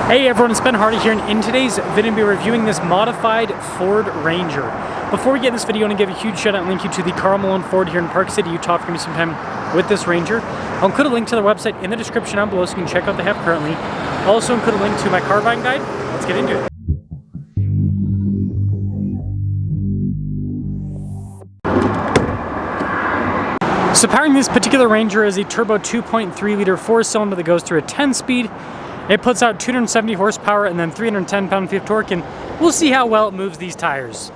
Hey everyone, it's Ben Hardy here, and in today's video, I'll be reviewing this modified Ford Ranger. Before we get in this video, I want to give a huge shout out and link you to the Karl Malone Ford here in Park City, Utah, for giving me some time with this Ranger. I'll include a link to their website in the description down below so you can check out what they have currently. I'll also include a link to my car buying guide. Let's get into it. So powering this particular Ranger is a turbo 2.3 liter 4-cylinder that goes through a 10-speed. It puts out 270 horsepower and then 310 pound-feet of torque, and we'll see how well it moves these tires.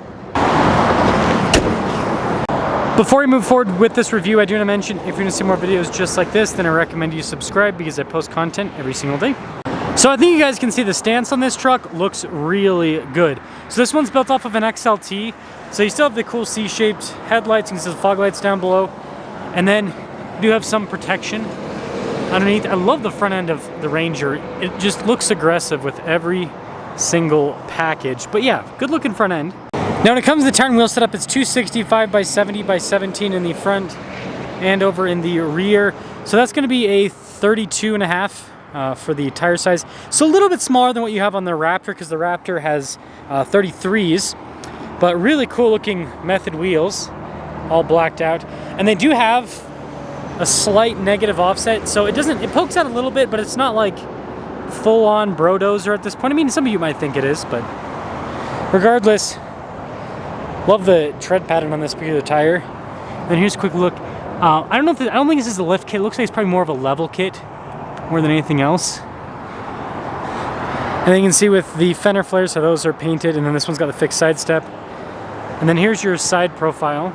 Before we move forward with this review, I do want to mention, if you're going to see more videos just like this, then I recommend you subscribe because I post content every single day. So I think you guys can see the stance on this truck looks really good. So this one's built off of an XLT, so you still have the cool C-shaped headlights. You can see the fog lights down below, and then you do have some protection underneath. I love the front end of the Ranger. It just looks aggressive with every single package. But yeah, good looking front end. Now when it comes to the tire and wheel setup, it's 265 by 70 by 17 in the front and over in the rear. So that's going to be a 32.5 for the tire size. So a little bit smaller than what you have on the Raptor, because the Raptor has 33s. But really cool looking Method wheels, all blacked out. And they do have a slight negative offset, so it pokes out a little bit, but it's not like full-on Brodozer at this point. I mean, some of you might think it is, but regardless, love the tread pattern on this particular tire. And here's a quick look. I don't think this is a lift kit. It looks like it's probably more of a level kit more than anything else. And then you can see with the fender flares, so those are painted, and then this one's got the fixed side step. And then here's your side profile.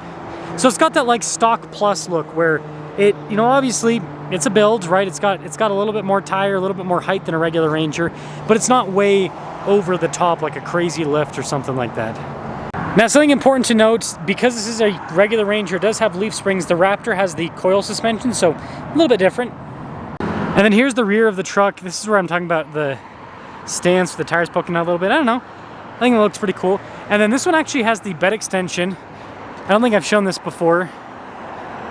So it's got that like stock plus look where it, you know, obviously it's a build, right? It's got a little bit more tire, a little bit more height than a regular Ranger, but it's not way over the top like a crazy lift or something like that. Now, something important to note, because this is a regular Ranger, it does have leaf springs. The Raptor has the coil suspension, so a little bit different. And then here's the rear of the truck. This is where I'm talking about the stance, the tires poking out a little bit. I don't know. I think it looks pretty cool. And then this one actually has the bed extension. I don't think I've shown this before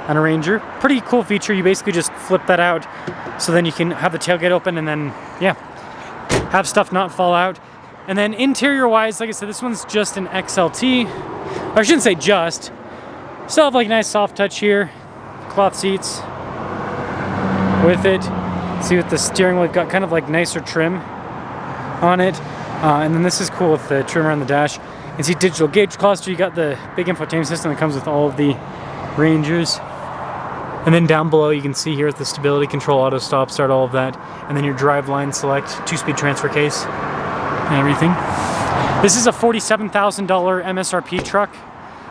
on a Ranger. Pretty cool feature. You basically just flip that out, so then you can have the tailgate open and then, yeah, have stuff not fall out. And then interior-wise, like I said, this one's just an XLT. Or I shouldn't say just. Still have like a nice soft touch here. Cloth seats with it. See with the steering wheel, we've got kind of like nicer trim on it. And then this is cool with the trim around the dash. You can see digital gauge cluster. You got the big infotainment system that comes with all of the Rangers. And then down below you can see here the stability control, auto stop start, all of that. And then your driveline select, 2-speed transfer case and everything. This is a $47,000 MSRP truck.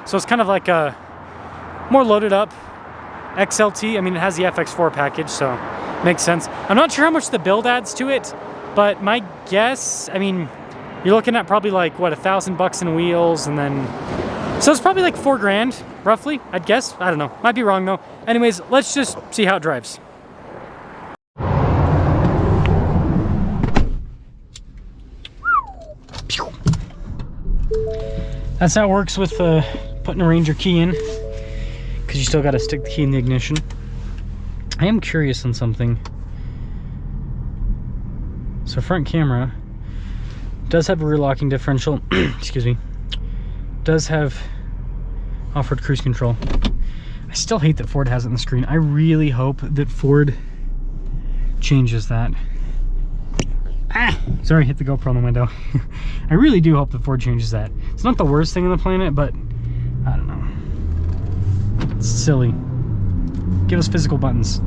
So it's kind of like a more loaded up XLT. I mean, it has the FX4 package, so makes sense. I'm not sure how much the build adds to it, but my guess, I mean, you're looking at probably like, what, $1,000 in wheels, and then, so it's probably like $4 grand, roughly, I'd guess. I don't know, might be wrong though. Anyways, let's just see how it drives. That's how it works with putting a Ranger key in, because you still got to stick the key in the ignition. I am curious on something. So front camera does have a rear locking differential. Excuse me. Does have off-road cruise control. I still hate that Ford has it on the screen. I really hope that Ford changes that. Sorry, hit the GoPro on the window. I really do hope that Ford changes that. It's not the worst thing on the planet, but I don't know. It's silly. Give us physical buttons.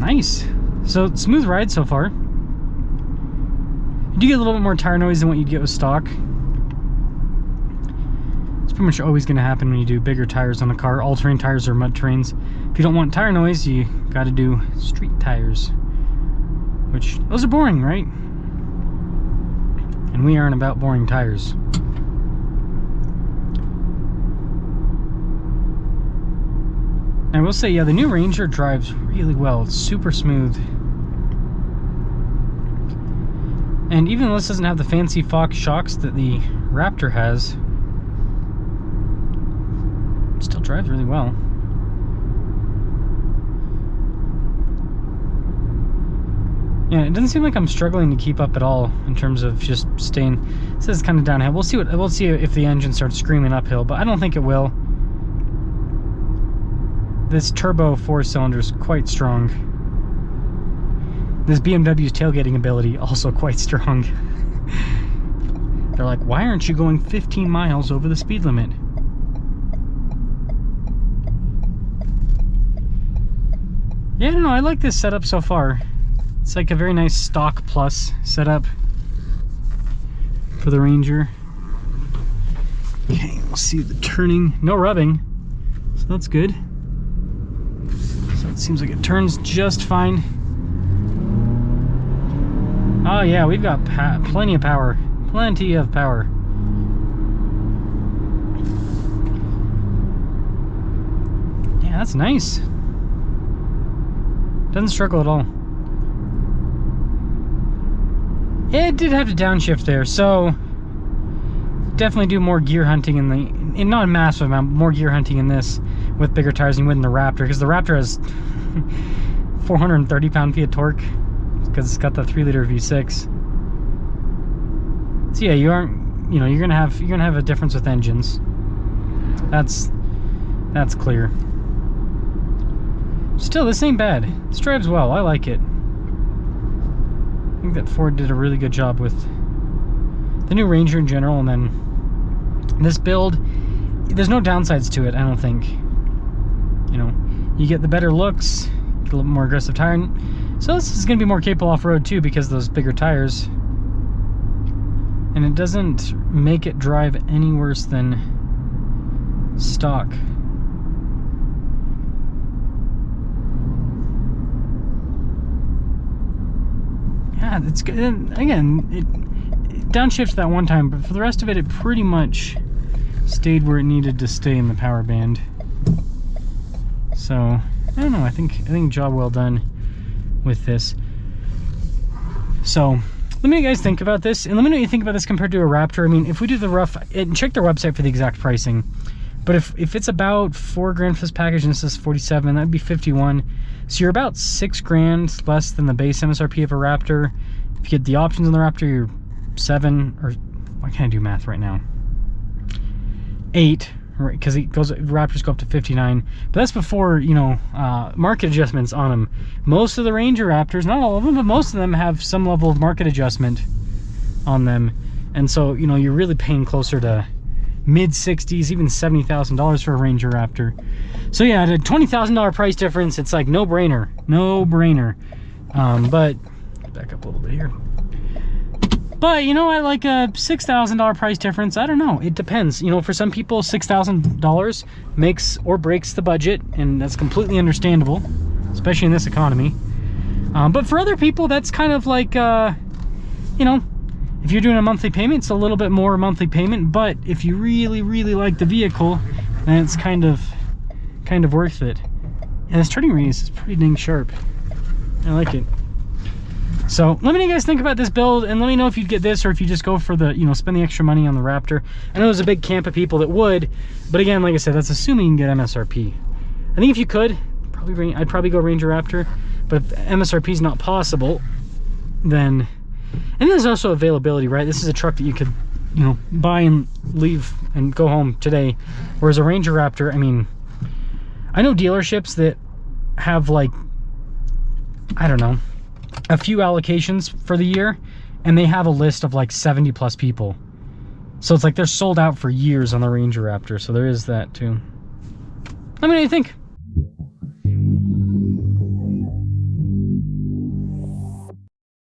Nice. So smooth ride so far. You do get a little bit more tire noise than what you'd get with stock. It's pretty much always going to happen when you do bigger tires on a car, all-terrain tires or mud terrains. If you don't want tire noise, you got to do street tires, which those are boring, right? And we aren't about boring tires. I will say, yeah, the new Ranger drives really well. It's super smooth. And even though this doesn't have the fancy Fox shocks that the Raptor has, it still drives really well. Yeah, it doesn't seem like I'm struggling to keep up at all in terms of just staying. This is kind of downhill. We'll see if the engine starts screaming uphill, but I don't think it will. This turbo 4-cylinder is quite strong. This BMW's tailgating ability also quite strong. They're like, why aren't you going 15 miles over the speed limit? Yeah, I don't know, I like this setup so far. It's like a very nice stock plus setup for the Ranger. Okay, we'll see the turning. No rubbing, so that's good. So it seems like it turns just fine. Oh yeah, we've got plenty of power. Plenty of power. Yeah, that's nice. Doesn't struggle at all. It did have to downshift there, so definitely do more gear hunting in not a massive amount, but more gear hunting in this with bigger tires than you would in the Raptor, because the Raptor has 430 pound-feet of torque because it's got the 3-liter V6. So yeah, you're gonna have a difference with engines. That's clear. Still, this ain't bad. This drives well. I like it. I think that Ford did a really good job with the new Ranger in general, and then this build, there's no downsides to it, I don't think. You know, you get the better looks, get a little more aggressive tire, so this is going to be more capable off-road too because of those bigger tires. And it doesn't make it drive any worse than stock. Yeah, it's good. And again, it downshifted that one time, but for the rest of it, it pretty much stayed where it needed to stay in the power band. So I don't know. I think job well done with this. So let me know what you guys think about this, and let me know what you think about this compared to a Raptor. I mean, if we do the rough, and check their website for the exact pricing. But if it's about $4,000 for this package and this is 47, that'd be 51. So you're about $6,000 less than the base MSRP of a Raptor. If you get the options on the Raptor, you're 7, or why can't I do math right now? 8, right? Because Raptors go up to 59. But that's before, you know, market adjustments on them. Most of the Ranger Raptors, not all of them, but most of them have some level of market adjustment on them. And so, you know, you're really paying closer to mid-60s, even $70,000 for a Ranger Raptor. So yeah, at a $20,000 price difference, it's like no-brainer. But back up a little bit here. But, you know, at like a $6,000 price difference, I don't know. It depends. You know, for some people, $6,000 makes or breaks the budget, and that's completely understandable, especially in this economy. But for other people, that's kind of like, you know, if you're doing a monthly payment, it's a little bit more monthly payment. But if you really, really like the vehicle, then it's kind of worth it. And this turning radius is pretty dang sharp. I like it. So let me know what you guys think about this build, and let me know if you'd get this or if you just go for the, you know, spend the extra money on the Raptor. I know there's a big camp of people that would, but again, like I said, that's assuming you can get MSRP. I think if you could, I'd probably go Ranger Raptor, but if MSRP is not possible, then, and there's also availability, right? This is a truck that you could, you know, buy and leave and go home today, whereas a Ranger Raptor, I mean, I know dealerships that have, like, I don't know, a few allocations for the year, and they have a list of like 70 plus people. So it's like they're sold out for years on the Ranger Raptor. So there is that too. Let me know what you think.